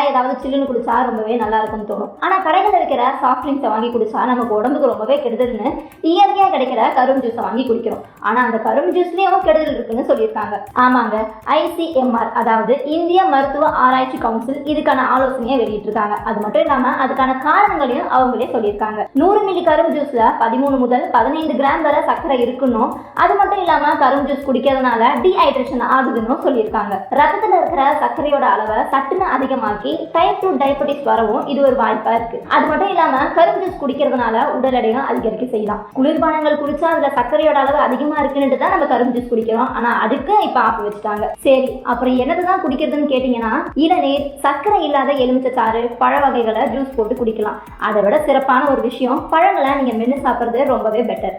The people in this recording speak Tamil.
ஏதாவது சில்லுன்னு குடிச்சா ரொம்பவே நல்லா இருக்கும்னு தோணும். ஆனா கடைகளில் இருக்கிற சாஃப்ட் ட்ரிங்க்ஸை வாங்கி குடிச்சா நமக்கு உடம்புக்கு ரொம்பவே கெடுதல்னு இயற்கையா கிடைக்கிற கரும்பு ஜூஸை வாங்கி குடிக்கிறோம். ஆனா அந்த கரும்பு ஜூஸ்லயும் கெடுதல் இருக்குன்னு சொல்லியிருக்காங்க. ஆமாங்க, ICMR அதாவது இந்திய மருத்துவ ஆராய்ச்சி கவுன்சில் இதுக்கான ஆலோசனையை வெளியிட்டிருக்காங்க. அது மட்டும் இல்லாம அதுக்கான காரணங்களையும் அவங்களே சொல்லியிருக்காங்க. 100 மில்லி கரும்பு ஜூஸ்ல 13 முதல் 15 கிராம் வரை சர்க்கரை இருக்கணும். அது மட்டும் இல்லாம கரும்பு ஜூஸ் குடிக்கிறதுனால டீஹைட்ரேஷன் ஆகுதுன்னு சொல்லியிருக்காங்க. ரத்தத்துல இருக்கிற சர்க்கரையோட அளவை சட்டுன்னு அதிகமாக்கி டைப் 2 டயபெட்டிஸ் வரவும் இது ஒரு வாய்ப்பா இருக்கு. அது மட்டும் இல்லாம கரும்பு ஜூஸ் குடிக்கிறதுனால உடல் எடையும் அதிகரிக்க செய்யலாம். குளிர்பானங்கள் குடிச்சா அதுல சர்க்கரையோட அளவு அதிகமா இருக்குன்னு தான் நம்ம கரும்பு ஜூஸ் குடிக்கிறோம். ஆனா அதுக்கு இப்ப ஆப்பு வச்சுட்டாங்க. சரி, அப்புறம் என்னதான் குடிக்கிறதுன்னு கேட்டீங்கன்னா இளநீர், சர்க்கரை இல்லாத எலுமிச்சை சாறு, பழ வகைகளை ஜூஸ் போட்டு குடிக்கலாம். அதை விட சிறப்பான ஒரு விஷயம், பழங்களை நீங்க மென்னு சாப்பிடுறது ரொம்பவே பெட்டர்.